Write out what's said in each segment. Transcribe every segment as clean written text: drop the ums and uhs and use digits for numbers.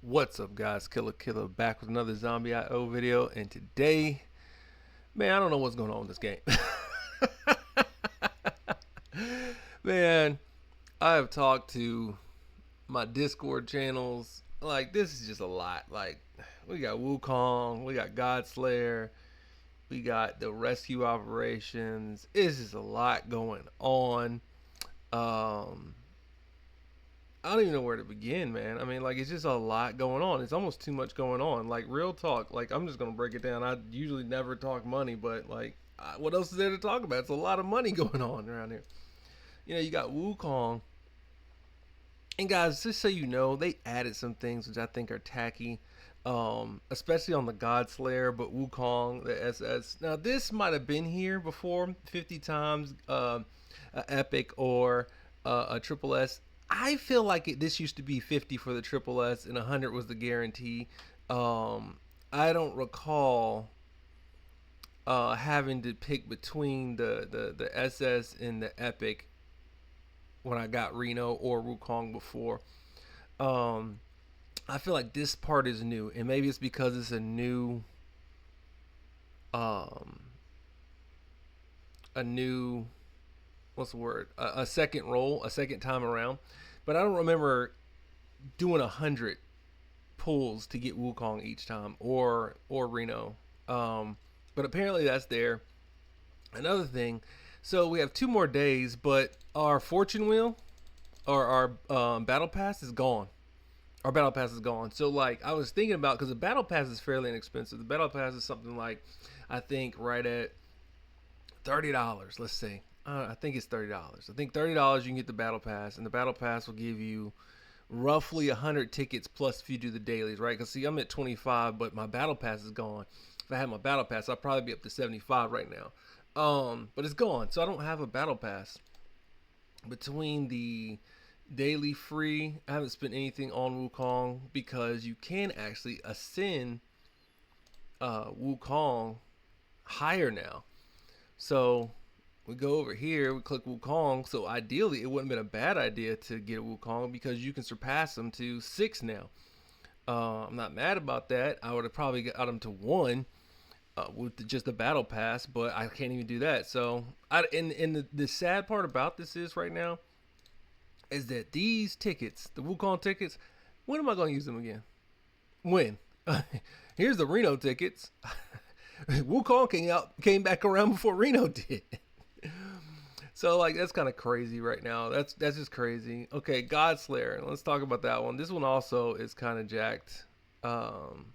What's up, guys? Killer back with another Zombie IO video, and today, man, I don't know what's going on in this game. Man, I have talked to my Discord channels. Like, this is just a lot. Like, we got Wukong, we got Godslayer, we got the rescue operations. It's just a lot going on. Um, I don't even know where to begin, man. I mean, like, it's just a lot going on. It's almost too much going on. Like, real talk. Like, I'm just gonna break it down. I usually never talk money, but like, what else is there to talk about? It's a lot of money going on around here. You know, you got Wukong, and guys, just so you know, they added some things which I think are tacky, especially on the Godslayer. But Wukong, the SS. Now, this might have been here before 50 times, a epic or a triple S. I feel like this used to be 50 for the triple S and 100 was the guarantee. I don't recall having to pick between the SS and the epic when I got Reno or Wukong before. Um, I feel like this part is new, and maybe it's because it's um, a new what's the word? A second roll, a second time around. But I don't remember doing 100 pulls to get Wukong each time, or Reno. But apparently that's there. Another thing, so we have 2 more days, but our fortune wheel or our battle pass is gone. Our battle pass is gone. So like I was thinking about, because the battle pass is fairly inexpensive. The battle pass is something like, I think right at $30. Let's say. I think it's $30. I think $30 you can get the battle pass, and the battle pass will give you roughly 100 tickets plus if you do the dailies, right? Because see, I'm at 25, but my battle pass is gone. If I had my battle pass, I'd probably be up to 75 right now. But it's gone, so I don't have a battle pass. Between the daily free, I haven't spent anything on Wukong because you can actually ascend Wukong higher now. So we go over here, we click Wukong. So ideally, it wouldn't have been a bad idea to get a Wukong because you can surpass them to 6 now. I'm not mad about that. I would have probably got them to 1 with just the battle pass, but I can't even do that. So, the sad part about this is right now is that these tickets, the Wukong tickets, when am I going to use them again? When? Here's the Reno tickets. Wukong came back around before Reno did. So like that's kind of crazy right now. That's just crazy. Okay, Godslayer. Let's talk about that one. This one also is kind of jacked. And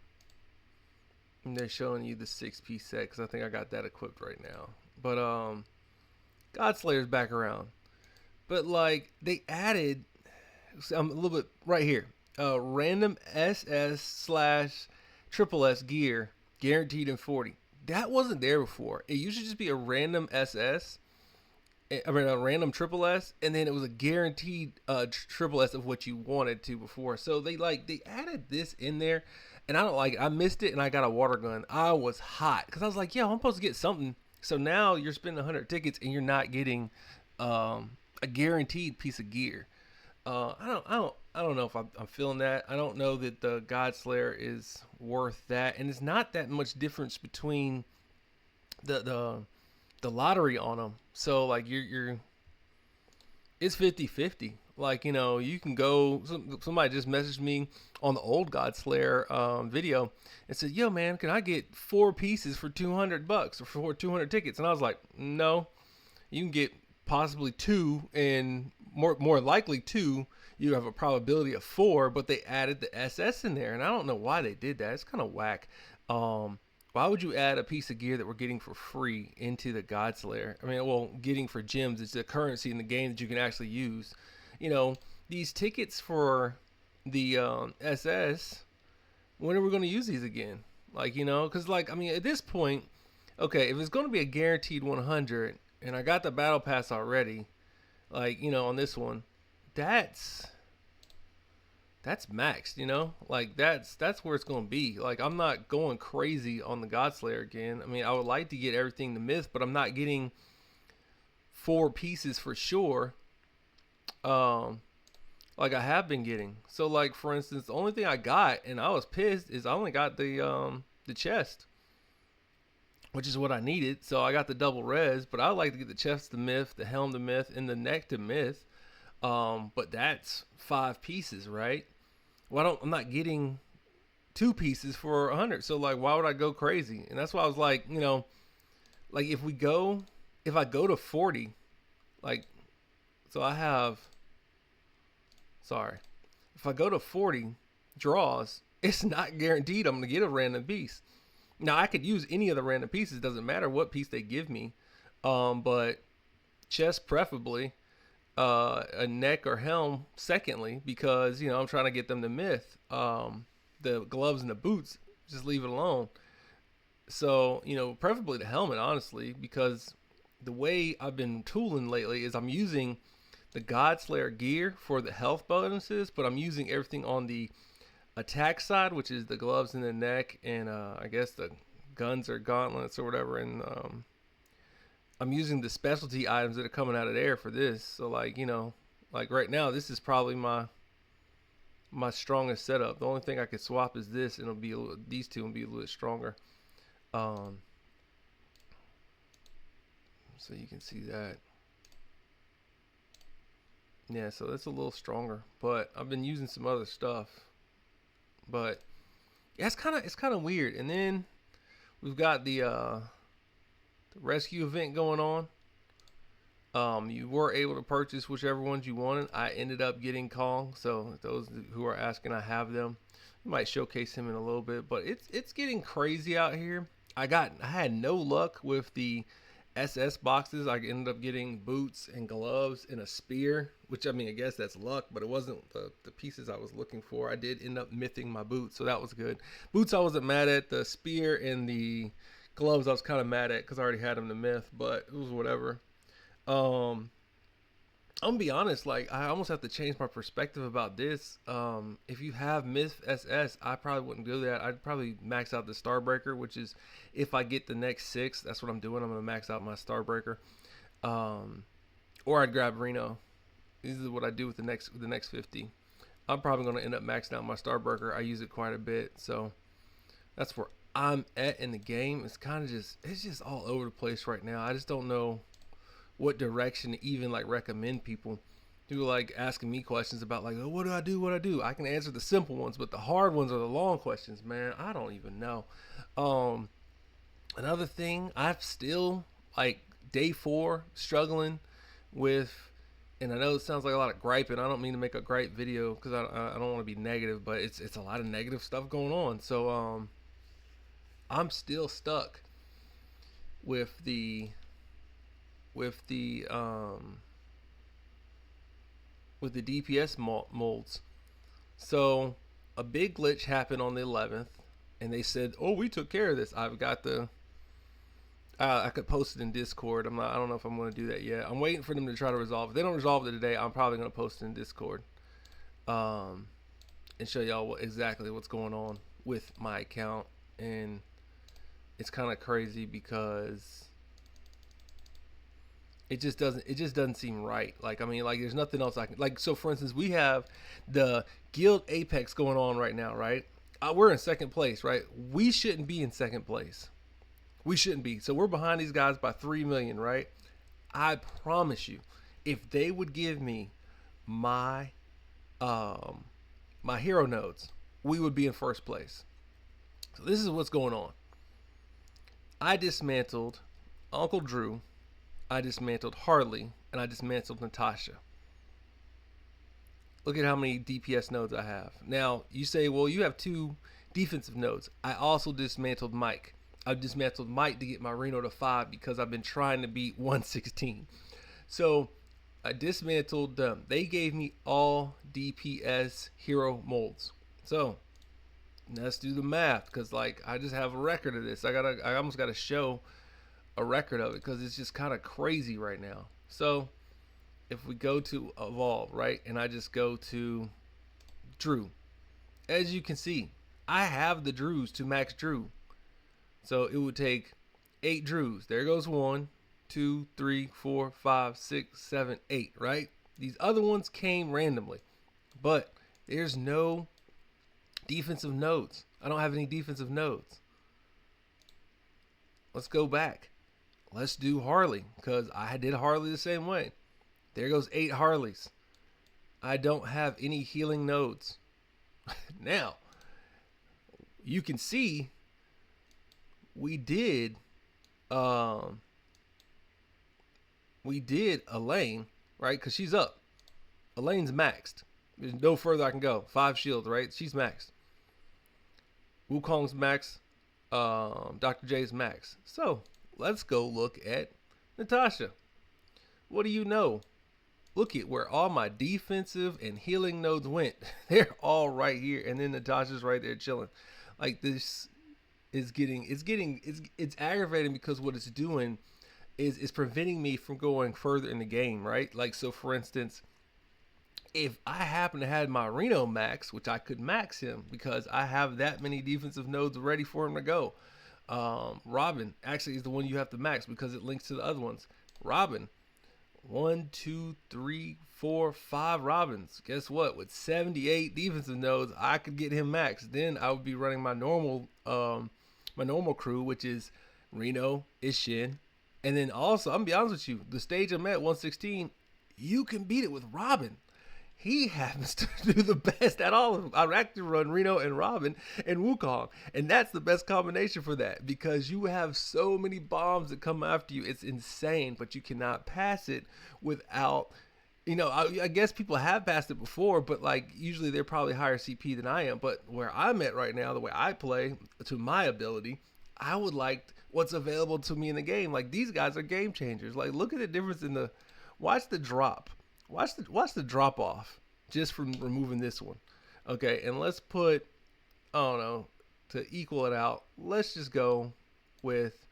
they're showing you the 6-piece set because I think I got that equipped right now. But Godslayer's back around. But like they added, I'm a little bit right here. Random SS slash triple S gear guaranteed in 40. That wasn't there before. It used to just be a random SS. I mean, a random triple S, and then it was a guaranteed triple S of what you wanted to before. So they added this in there, and I don't like it. I missed it, and I got a water gun. I was hot because I was like, "Yo, I'm supposed to get something." So now you're spending 100 tickets, and you're not getting a guaranteed piece of gear. I don't know if I'm feeling that. I don't know that the Godslayer is worth that, and it's not that much difference between the lottery on them. So like you're it's 50-50. Like, you know, you can go, somebody just messaged me on the old Godslayer video and said, "Yo man, can I get 4 pieces for $200 or for 200 tickets?" And I was like, "No, you can get possibly 2, and more likely 2. You have a probability of 4, but they added the SS in there, and I don't know why they did that. It's kind of whack. Why would you add a piece of gear that we're getting for free into the Godslayer? I mean, well, getting for gems, it's a currency in the game that you can actually use. You know, these tickets for the SS, when are we going to use these again? Like, you know, because, like, I mean, at this point, okay, if it's going to be a guaranteed 100, and I got the battle pass already, like, you know, on this one, that's maxed, you know, like that's where it's going to be. Like, I'm not going crazy on the Godslayer again. I mean, I would like to get everything to myth, but I'm not getting 4 pieces for sure. like I have been getting. So like for instance, the only thing I got and I was pissed is I only got the chest, which is what I needed. So I got the double res, but I like to get the chest to myth, the helm to myth, and the neck to myth. But that's 5 pieces, right? Well, I'm not getting 2 pieces for 100. So like, why would I go crazy? And that's why I was like, like if I go to 40, like, so I have, sorry, if I go to 40 draws, it's not guaranteed I'm gonna get a random piece. Now I could use any of the random pieces. Doesn't matter what piece they give me, but chest preferably, a neck or helm secondly, because I'm trying to get them to myth. The gloves and the boots, just leave it alone. So preferably the helmet, honestly, because the way I've been tooling lately is I'm using the Godslayer gear for the health bonuses, but I'm using everything on the attack side, which is the gloves and the neck, and I guess the guns or gauntlets or whatever. And I'm using the specialty items that are coming out of there for this. So like like right now, this is probably my strongest setup. The only thing I could swap is this, and it'll be these two will be a little bit stronger. So you can see that. Yeah, so that's a little stronger, but I've been using some other stuff. But yeah, it's kind of weird. And then we've got the rescue event going on. You were able to purchase whichever ones you wanted. I ended up getting Kong, so those who are asking, I have them. We might showcase him in a little bit, but it's getting crazy out here. I had no luck with the SS boxes. I ended up getting boots and gloves and a spear, which I mean, I guess that's luck, but it wasn't the pieces I was looking for. I did end up mything my boots, so that was good. Boots I wasn't mad at. The spear and the gloves I was kind of mad at because I already had them to myth, but it was whatever. I'm gonna be honest, like I almost have to change my perspective about this. If you have Myth SS, I probably wouldn't do that. I'd probably max out the Starbreaker, which is if I get the next 6, that's what I'm doing. I'm gonna max out my Starbreaker, or I'd grab Reno. This is what I do with the next 50. I'm probably gonna end up maxing out my Starbreaker. I use it quite a bit, so that's where I'm at in the game. It's just all over the place right now. I just don't know what direction to even like recommend people who like asking me questions about like, oh, what do I do. I can answer the simple ones, but the hard ones are the long questions, man. I don't even know. Another thing, I've still like day 4 struggling with, and I know it sounds like a lot of griping. I don't mean to make a gripe video because I don't want to be negative, but it's a lot of negative stuff going on. So I'm still stuck with the DPS molds. So a big glitch happened on the 11th, and they said, "Oh, we took care of this." I've got I could post it in Discord. I don't know if I'm going to do that yet. I'm waiting for them to try to resolve it. If they don't resolve it today, I'm probably going to post it in Discord, and show y'all exactly what's going on with my account. And it's kind of crazy because it just doesn't seem right. Like, I mean, like there's nothing else I can, like, so for instance, we have the Guild Apex going on right now, right? We're in second place, right? We shouldn't be in second place. We shouldn't be. So we're behind these guys by 3 million, right? I promise you, if they would give me my my hero nodes, we would be in first place. So this is what's going on. I dismantled Uncle Drew, I dismantled Harley, and I dismantled Natasha. Look at how many DPS nodes I have. Now, you say, well, you have 2 defensive nodes. I also dismantled Mike. I dismantled Mike to get my Reno to 5 because I've been trying to beat 116. So I dismantled them. They gave me all DPS hero molds. So let's do the math, because like I just have a record of this. I almost gotta show a record of it because it's just kind of crazy right now. So if we go to evolve, right, and I just go to Drew, as you can see, I have the Drews to max Drew. So it would take 8 Drews. There goes 1, 2, 3, 4, 5, 6, 7, 8, right? These other ones came randomly. But there's no defensive nodes. I don't have any defensive nodes. Let's go back. Let's do Harley, because I did Harley the same way. There goes 8 Harleys. I don't have any healing nodes. Now, you can see we did Elaine, right? Because she's up. Elaine's maxed. There's no further I can go. 5 shields, right? She's maxed. Wukong's max. Dr. J's max. So let's go look at Natasha. What do you know? Look at where all my defensive and healing nodes went. They're all right here, and then Natasha's right there chilling. Like, this is it's aggravating, because what it's doing is preventing me from going further in the game, right? Like, so for instance, if I happen to have my Reno max, which I could max him because I have that many defensive nodes ready for him to go. Robin actually is the one you have to max because it links to the other ones. Robin, 1, 2, 3, 4, 5 Robins. Guess what? With 78 defensive nodes, I could get him maxed. Then I would be running my normal crew, which is Reno, Ishin, and then also, I'm gonna be honest with you, the stage I'm at, 116, you can beat it with Robin. He happens to do the best at all of them. I actually run Reno and Robin and Wukong, and that's the best combination for that, because you have so many bombs that come after you. It's insane, but you cannot pass it without, I guess people have passed it before, but like usually they're probably higher CP than I am. But where I'm at right now, the way I play to my ability, I would like what's available to me in the game. Like, these guys are game changers. Like, look at the difference watch the drop. Watch the drop off just from removing this one. Okay, and let's put, I don't know, to equal it out, let's just go with,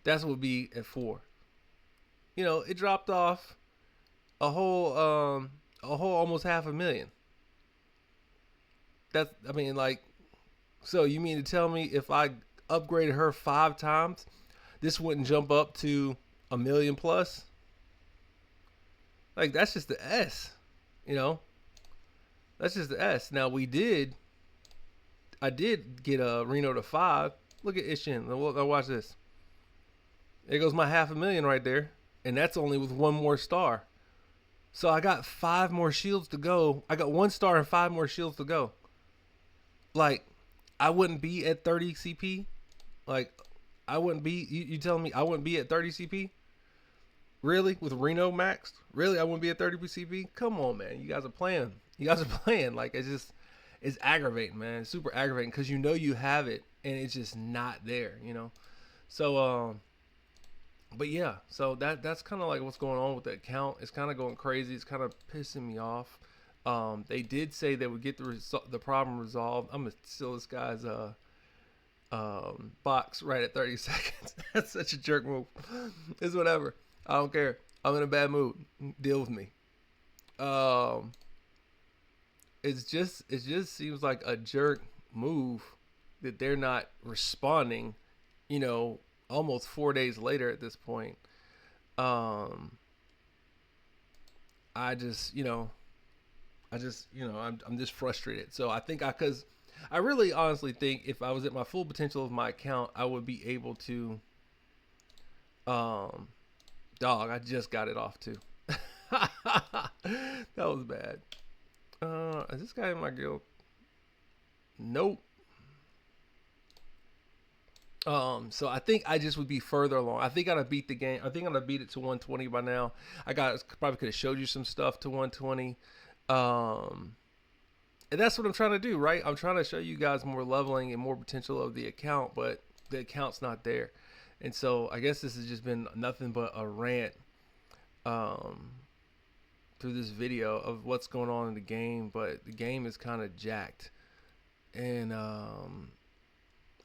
that's what would be at 4. It dropped off a whole almost 500,000. That's, I mean, like, so you mean to tell me if I upgraded her 5 times, this wouldn't jump up to 1 million plus? Like, that's just the S, That's just the S. Now, I did get a Reno to 5. Look at Ishin. Now watch this. There goes my 500,000 right there. And that's only with 1 more star. So I got 5 more shields to go. I got 1 star and 5 more shields to go. Like, I wouldn't be at 30 CP. Like, I wouldn't be, you telling me I wouldn't be at 30 CP? Really? With Reno maxed? Really? I wouldn't be at 30 CP? Come on, man. You guys are playing. Like, it's aggravating, man. It's super aggravating, because you have it and it's just not there, So, but yeah, so that's kind of like what's going on with the account. It's kind of going crazy. It's kind of pissing me off. They did say they would get the problem resolved. I'm gonna steal this guy's box right at 30 seconds. That's such a jerk move. It's whatever. I don't care. I'm in a bad mood. Deal with me. It just seems like a jerk move that they're not responding, almost 4 days later at this point. I'm just frustrated. So I think because I really honestly think if I was at my full potential of my account, I would be able to, dog, I just got it off too. That was bad. Is this guy in my guild? Nope. So I think I just would be further along. I think I'd beat the game. I think I'd beat it to 120 by now. Probably could have showed you some stuff to 120. And that's what I'm trying to do, right? I'm trying to show you guys more leveling and more potential of the account, but the account's not there. And so I guess this has just been nothing but a rant through this video of what's going on in the game, but the game is kind of jacked. And I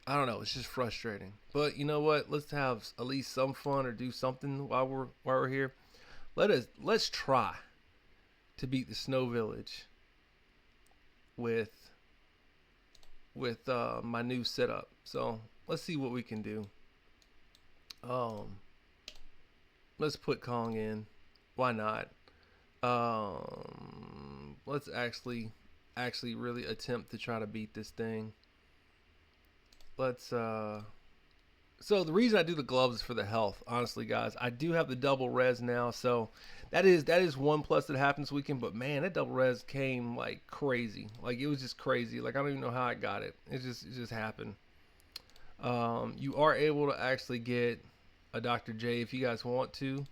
don't know, it's just frustrating. But you know what? Let's have at least some fun or do something while we're here. Let's try to beat the Snow Village with my new setup. So let's see what we can do. Let's put Kong in. Why not? let's actually really attempt to try to beat this thing. Let's so the reason I do the gloves is for the health. Honestly, guys, I do have the double res now, so that is one plus that happens this weekend. But man, that double res came like crazy. Like it was just crazy. Like I don't even know how I got it. It just happened. You are able to actually get a Dr. J if you guys want to.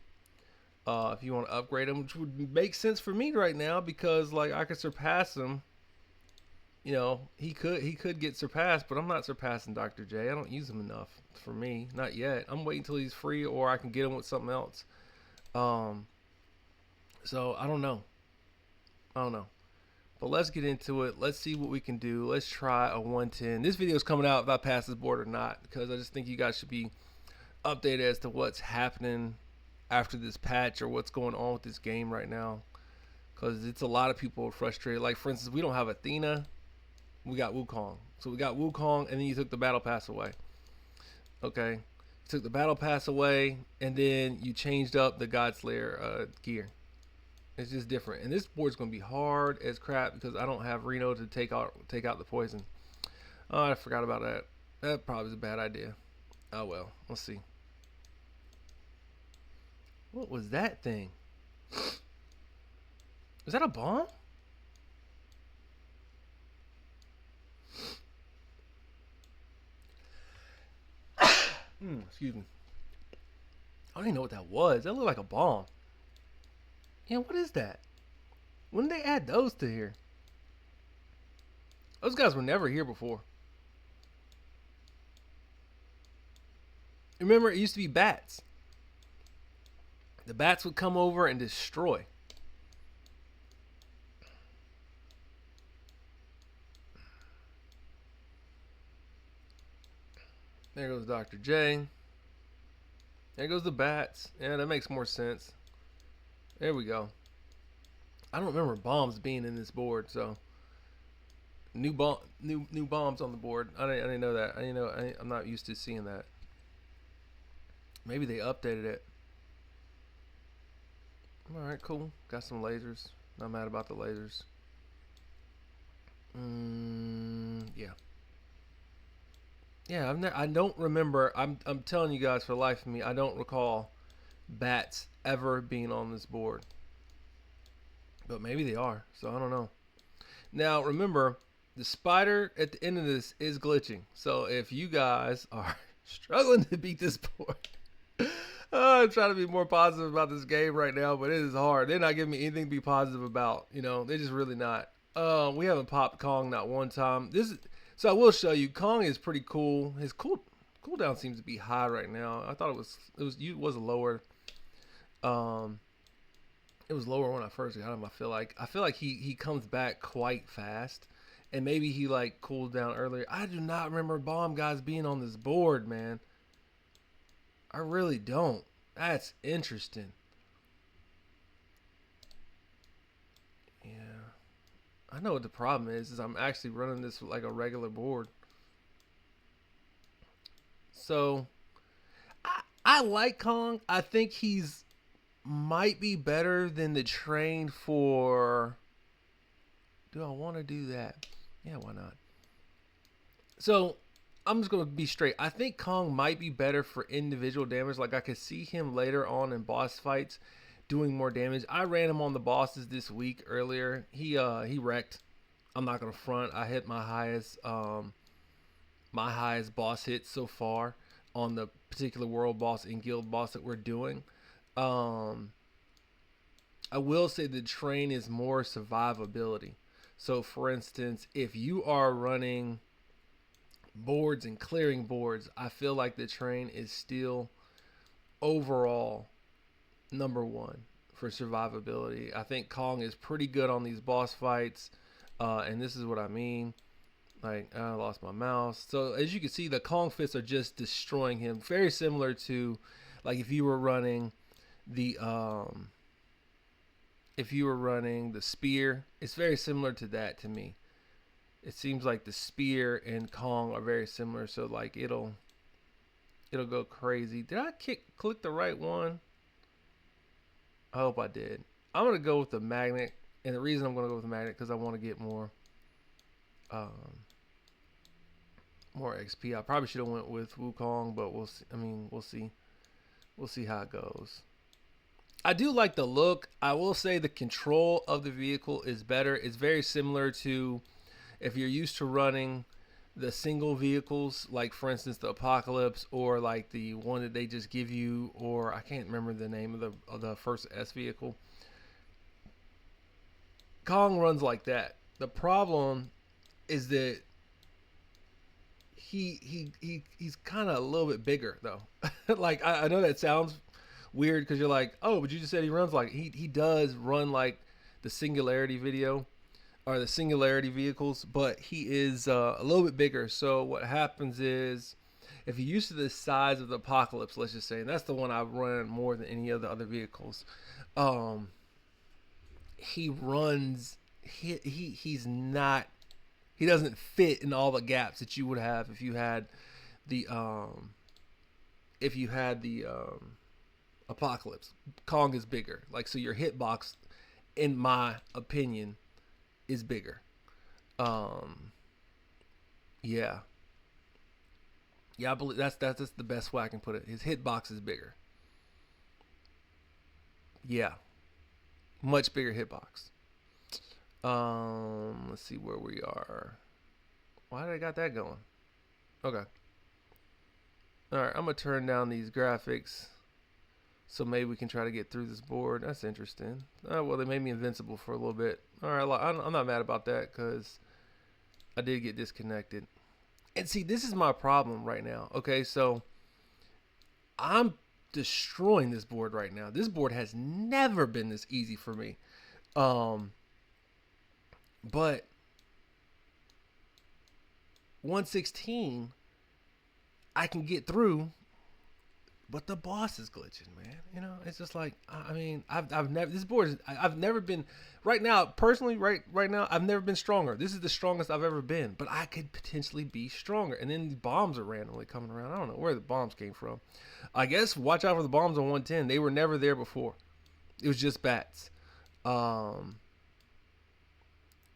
If you want to upgrade him, which would make sense for me right now because like I could surpass him. You know, he could get surpassed, but I'm not surpassing Dr. J. I don't use him enough for me, not yet. I'm waiting until he's free or I can get him with something else. Um, so I don't know. I don't know. But let's get into it. Let's see what we can do. Let's try a 110. This video is coming out if I pass this board or not because I just think you guys should be updated as to what's happening after this patch or what's going on with this game right now. Because it's a lot of people frustrated. Like, for instance, we don't have Athena. We got Wukong. So we got Wukong, and then you took the battle pass away. Okay? You took the battle pass away, and then you changed up the Godslayer gear. It's just different. And this board's going to be hard as crap because I don't have Reno to take out the poison. Oh, I forgot about that. That probably is a bad idea. Oh, well. Let's see. What was that thing? Is that a bomb? Excuse me. I don't even know what that was. That looked like a bomb. Yeah, what is that? When did they add those to here? Those guys were never here before. Remember, it used to be bats. The bats would come over and destroy. There goes Dr. J. There goes the bats. Yeah, that makes more sense. There we go. I don't remember bombs being in this board, so new bombs on the board. I didn't know that. I'm not used to seeing that. Maybe they updated it. All right, cool. Got some lasers. Not mad about the lasers. Yeah. Yeah, I don't remember. I'm telling you guys for the life of me, I don't recall bats ever being on this board. But maybe they are, so I don't know. Now, remember, the spider at the end of this is glitching. So if you guys are struggling to beat this board, I'm trying to be more positive about this game right now, but it is hard. They're not giving me anything to be positive about. You know, they're just really not. We haven't popped Kong not one time. So I will show you. Kong is pretty cool. His cooldown seems to be high right now. I thought it was lower. It was lower when I first got him. I feel like he comes back quite fast, and maybe he like cooled down earlier. I do not remember bomb guys being on this board, man. I really don't. That's interesting. Yeah. I know what the problem is I'm actually running this like a regular board. So I like Kong. I think he's might be better than the train for. Do I want to do that? Yeah, why not? So I'm just going to be straight. I think Kong might be better for individual damage. Like I could see him later on in boss fights doing more damage. I ran him on the bosses this week earlier. He wrecked. I'm not gonna front. I hit my highest boss hit so far on the particular world boss and guild boss that we're doing. I will say the train is more survivability. So for instance, if you are running boards and clearing boards, I feel like the train is still overall number one for survivability. I think Kong is pretty good on these boss fights, and this is what I mean. Like, I lost my mouse. So as you can see, the Kong fists are just destroying him. Very similar to like if you were running the spear. It's very similar to that to me. It seems like the spear and Kong are very similar, so like it'll go crazy. Did I click the right one? I hope I did. I'm gonna go with the magnet. And the reason I'm going to go with magnet because I want to get um, more XP. I probably should have went with Wukong, but we'll see. I mean, we'll see. We'll see how it goes. I do like the look. I will say the control of the vehicle is better. It's very similar to if you're used to running the single vehicles, like for instance the Apocalypse, or like the one that they just give you, or I can't remember the name of the first S vehicle. Kong runs like that. The problem is that he's kind of a little bit bigger though. Like I know that sounds weird because you're like, oh, but you just said he runs like he does run like the Singularity video or the Singularity vehicles, but he is a little bit bigger. So what happens is, if you're used to the size of the Apocalypse, let's just say, and that's the one I run more than any of the other vehicles, um, he runs. He's not. He doesn't fit in all the gaps that you would have the if you had the Apocalypse. Kong is bigger. Like so, your hitbox, in my opinion, is bigger. Um, yeah, yeah. I believe that's the best way I can put it. His hitbox is bigger. Yeah, much bigger hitbox. Let's see where we are. Why did I got that going? Okay. All right, I'm gonna turn down these graphics so maybe we can try to get through this board. That's interesting. Well, they made me invincible for a little bit. All right, I'm not mad about that because I did get disconnected. And see, this is my problem right now. Okay, so I'm destroying this board right now. This board has never been this easy for me. Um, but 116, I can get through, but the boss is glitching, man. You know, it's just like I mean, I've never this board is I've never been right now personally right now I've never been stronger. This is the strongest I've ever been, but I could potentially be stronger. And then the bombs are randomly coming around. I don't know where the bombs came from. I guess watch out for the bombs on 110. They were never there before. It was just bats. Um,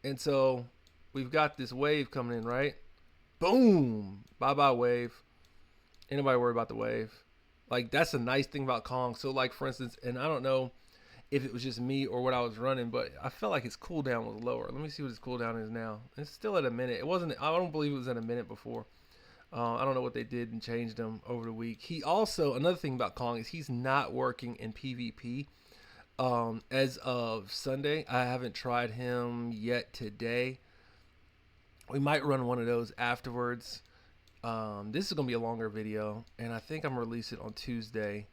and so we've got this wave coming in, right? Boom! Bye bye wave. Ain't nobody worry about the wave. Like that's a nice thing about Kong. So like for instance, and I don't know if it was just me or what I was running, but I felt like his cooldown was lower. Let me see what his cooldown is now. It's still at a minute. It wasn't. I don't believe it was at a minute before. I don't know what they did and changed him over the week. He also another thing about Kong is he's not working in PvP. As of Sunday, I haven't tried him yet today. We might run one of those afterwards. This is gonna be a longer video, and I think I'm gonna release it on Tuesday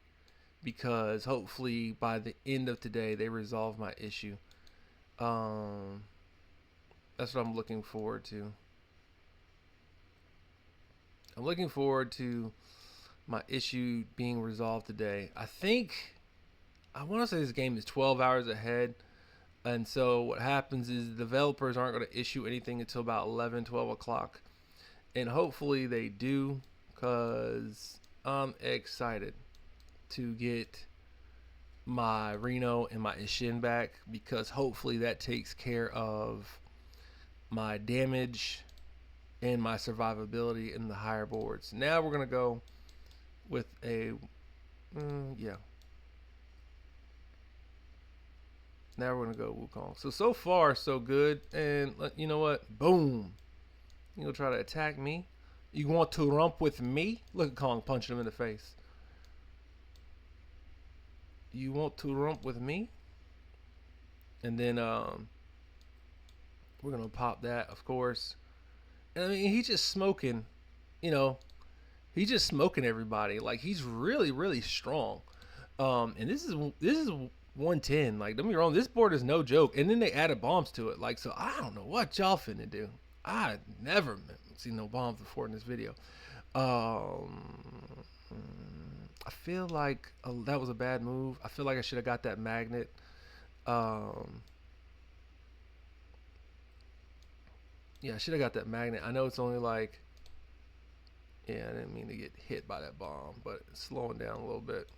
because hopefully by the end of today they resolve my issue. Um, that's what I'm looking forward to. I'm looking forward to my issue being resolved today. I want to say this game is 12 hours ahead. And so what happens is the developers aren't going to issue anything until about 11, 12 o'clock. And hopefully they do because I'm excited to get my Reno and my Ishin back because hopefully that takes care of my damage and my survivability in the higher boards. Now we're going to go with a, yeah. Now we're going to go Wukong. So far, so good. And you know what? Boom. You gonna try to attack me? You want to rump with me? Look at Kong punching him in the face. You want to rump with me? And then we're gonna pop that, of course. And I mean, he's just smoking. You know, he's just smoking everybody. Like he's really, really strong. And this is 110. Like don't be wrong, this board is no joke. And then they added bombs to it. Like so, I don't know what y'all finna do. I never seen no bombs before in this video. I feel like that was a bad move. I feel like I should have got that magnet. Yeah, I should have got that magnet. I know it's only like, yeah, I didn't mean to get hit by that bomb, but it's slowing down a little bit.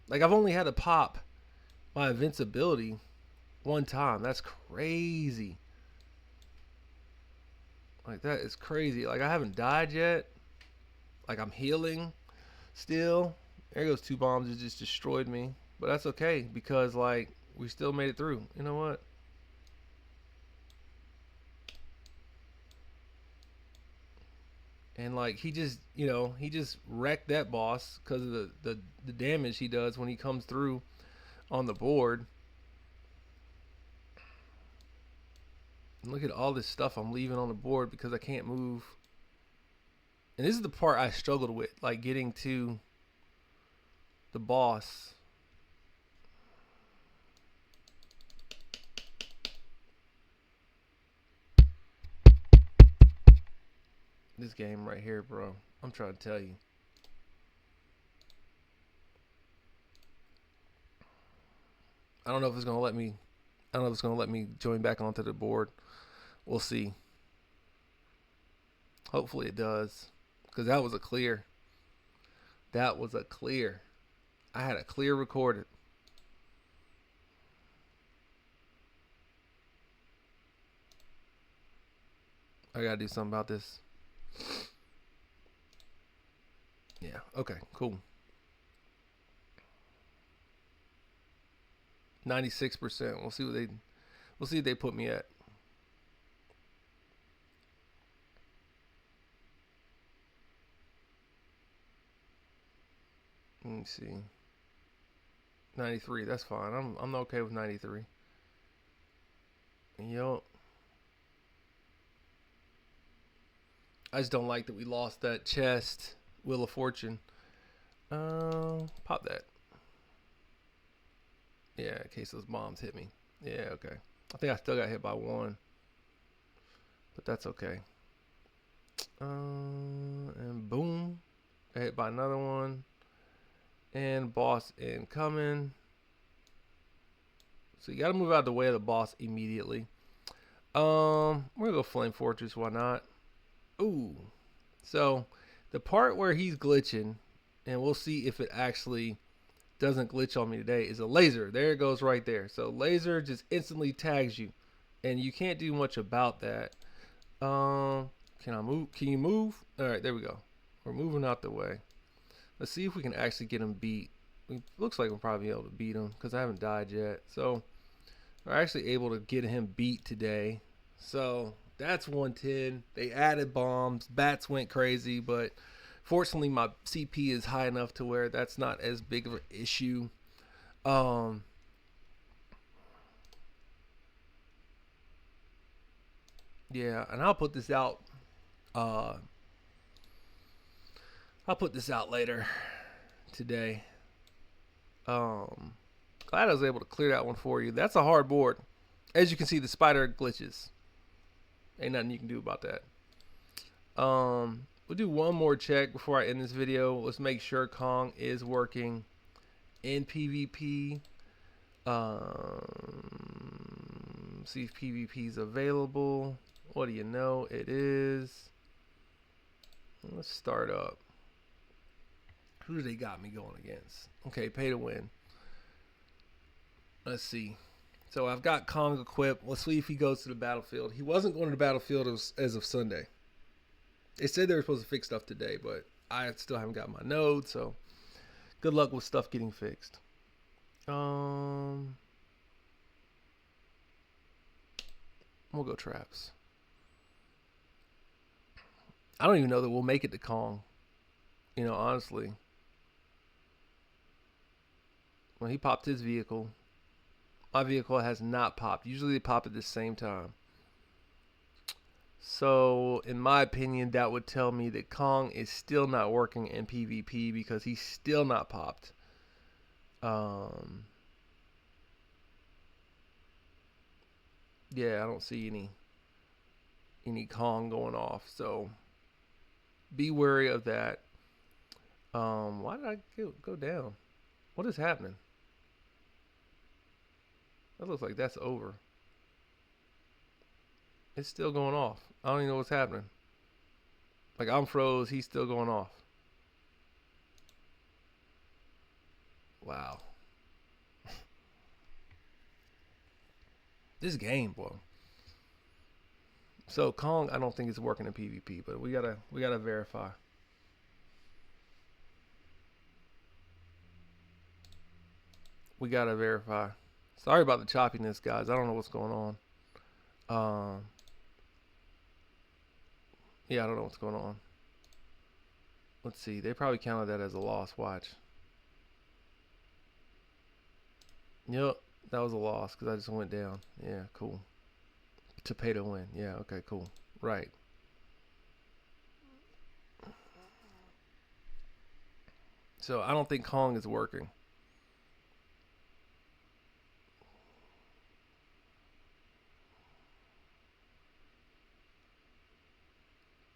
Like I've only had to pop my invincibility one time. That's crazy. Like, that is crazy. Like, I haven't died yet. Like, I'm healing still. There goes 2 bombs. It just destroyed me. But that's okay because, like, we still made it through. You know what? And, like, he just, he just wrecked that boss because of the damage he does when he comes through on the board. And look at all this stuff I'm leaving on the board because I can't move. And this is the part I struggled with, like getting to the boss. This game right here, bro. I'm trying to tell you. I don't know if it's gonna let me. I don't know if it's gonna let me join back onto the board. We'll see. Hopefully it does, because that was a clear. That was a clear. I had a clear recorded. I gotta do something about this. Yeah. Okay. Cool. 96%. We'll see what they. We'll see if they put me at. Let me see. 93. That's fine. I'm okay with 93. Yo. I just don't like that we lost that chest. Wheel of Fortune. Pop that. Yeah, in case those bombs hit me. Yeah, okay. I think I still got hit by one, but that's okay. And boom, got hit by another one. And boss incoming. So you got to move out of the way of the boss immediately. We're gonna go Flame Fortress. Why not? Ooh. So the part where he's glitching, and we'll see if it actually doesn't glitch on me today, is a laser. There it goes right there. So laser just instantly tags you, and you can't do much about that. Can I move? Can you move? All right, there we go. We're moving out the way. Let's see if we can actually get him beat. It looks like we'll probably be able to beat him because I haven't died yet. So we're actually able to get him beat today. So that's 110. They added bombs. Bats went crazy, but fortunately my CP is high enough to where that's not as big of an issue. Yeah, and I'll put this out. I'll put this out later today. Glad I was able to clear that one for you. That's a hard board. As you can see, the spider glitches. Ain't nothing you can do about that. We'll do one more check before I end this video. Let's make sure Kong is working in PvP. See if PvP is available. What do you know? It is. Let's start up. Who do they got me going against? Okay, pay to win. Let's see. So I've got Kong equipped. Let's see if he goes to the battlefield. He wasn't going to the battlefield as of Sunday. They said they were supposed to fix stuff today, but I still haven't got my node, so good luck with stuff getting fixed. We'll go traps. I don't even know that we'll make it to Kong. You know, honestly. When he popped his vehicle, my vehicle has not popped. Usually they pop at the same time. So, in my opinion, that would tell me that Kong is still not working in PvP because he's still not popped. Yeah, I don't see any Kong going off. So, be wary of that. Why did I go down? What is happening? That looks like that's over. It's still going off. I don't even know what's happening. Like, I'm froze. He's still going off. Wow. This game, boy. So Kong, I don't think it's working in PvP, but we gotta verify. We gotta verify. Sorry about the choppiness, guys. I don't know what's going on. Um, yeah, I don't know what's going on. Let's see. They probably counted that as a loss. Watch. Yep, that was a loss because I just went down. Yeah, cool. Topedo win. Yeah, okay, cool. Right. So I don't think Kong is working.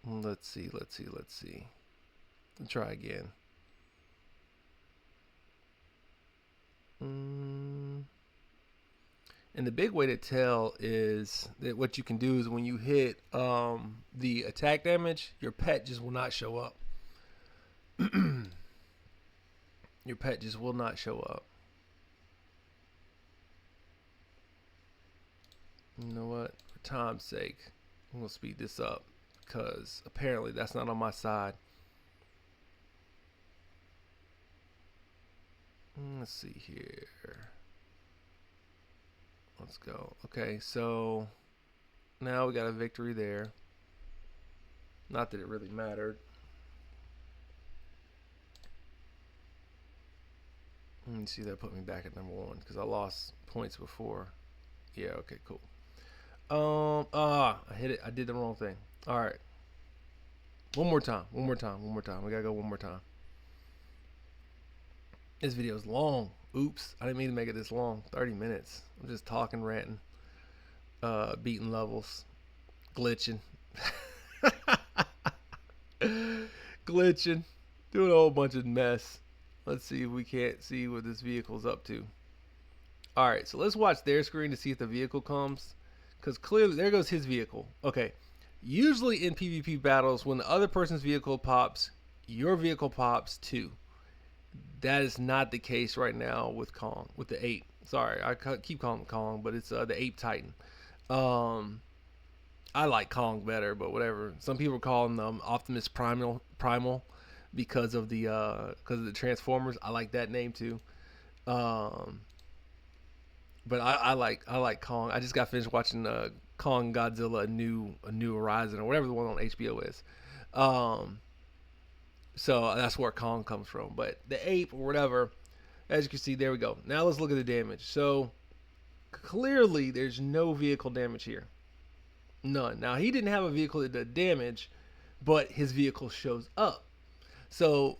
Let's see. Let's try again. And the big way to tell is that what you can do is when you hit the attack damage, your pet just will not show up. Your pet just will not show up. You know what? For time's sake, I'm going to speed this up because apparently that's not on my side. Let's see here. Let's go. Okay, so now we got a victory there. Not that it really mattered. Let me see, that put me back at number 1 because I lost points before. Yeah, okay, cool. I hit it. I did the wrong thing. All right. One more time. We gotta go one more time. This video is long. Oops, I didn't mean to make it this long. 30 minutes. I'm just talking, ranting, beating levels, glitching, glitching, doing a whole bunch of mess. Let's see if we can't see what this vehicle's up to. All right, so let's watch their screen to see if the vehicle comes, because clearly there goes his vehicle. Okay, usually in PvP battles, when the other person's vehicle pops, your vehicle pops too. That is not the case right now with Kong, with the ape. Sorry, I keep calling him Kong, but it's the ape titan. I like Kong better, but whatever. Some people call him Optimus Primal because of the Transformers. I like that name too. But I like Kong. I just got finished watching Kong Godzilla a new Horizon or whatever the one on HBO is. So that's where Kong comes from. But the ape or whatever, as you can see, there we go. Now let's look at the damage. So clearly there's no vehicle damage here. None. Now he didn't have a vehicle that did damage, but his vehicle shows up. So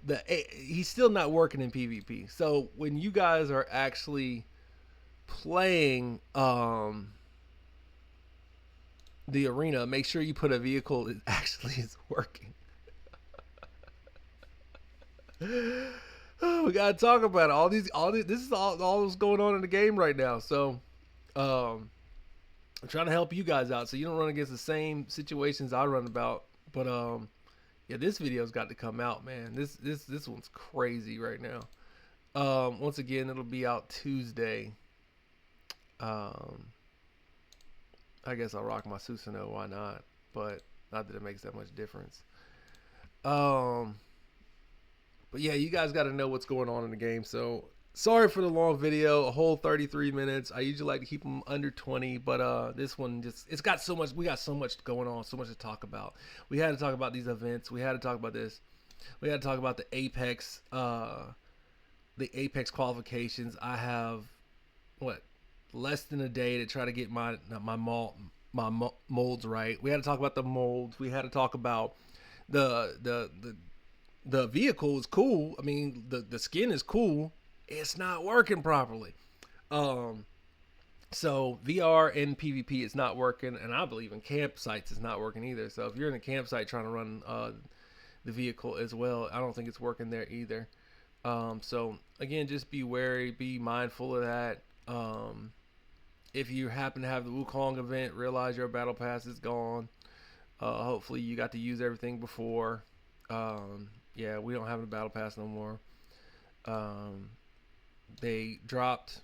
he's still not working in PvP. So when you guys are actually playing the arena, make sure you put a vehicle that actually is working. We gotta talk about it. All these. This is all that's going on in the game right now. So, I'm trying to help you guys out so you don't run against the same situations I run about. But yeah, this video's got to come out, man. This one's crazy right now. Once again, it'll be out Tuesday. I guess I'll rock my Susanoo. Why not? But not that it makes that much difference. But yeah, you guys got to know what's going on in the game. So sorry for the long video, a whole 33 minutes. I usually like to keep them under 20, but this one it's got so much. We got so much going on, so much to talk about. We had to talk about these events. We had to talk about this. We had to talk about the Apex qualifications. I have less than a day to try to get my molds right. We had to talk about the molds. We had to talk about the vehicle is cool. I mean, the skin is cool. It's not working properly. So VR and PvP is not working, and I believe in campsites it's not working either. So if you're in a campsite trying to run the vehicle as well, I don't think it's working there either. So again, just be wary, be mindful of that. If you happen to have the Wukong event, realize your battle pass is gone. Hopefully you got to use everything before. Yeah, we don't have a battle pass no more. They dropped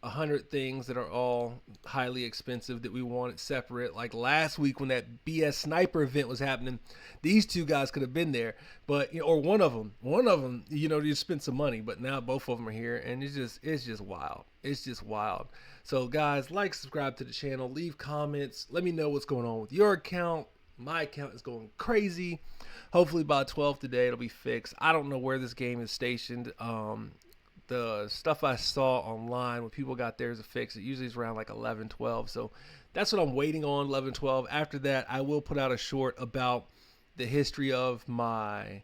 100 things that are all highly expensive that we wanted separate. Like last week when that BS sniper event was happening, these two guys could have been there, but or one of them, you spent some money, but now both of them are here, and it's just wild. It's just wild. So guys, like, subscribe to the channel, leave comments, let me know what's going on with your account. My account is going crazy. Hopefully by 12 today it'll be fixed. I don't know where this game is stationed. The stuff I saw online when people got theirs to fix, it usually is around like 11, 12. So that's what I'm waiting on, 11, 12. After that, I will put out a short about the history of my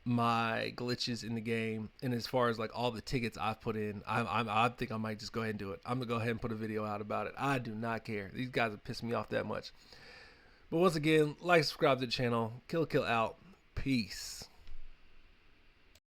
glitches in the game, and as far as like all the tickets I've put in, I think I might just go ahead and do it. I'm gonna go ahead and put a video out about it. I do not care. These guys have pissed me off that much. But once again, like, subscribe to the channel. Kill out. Peace.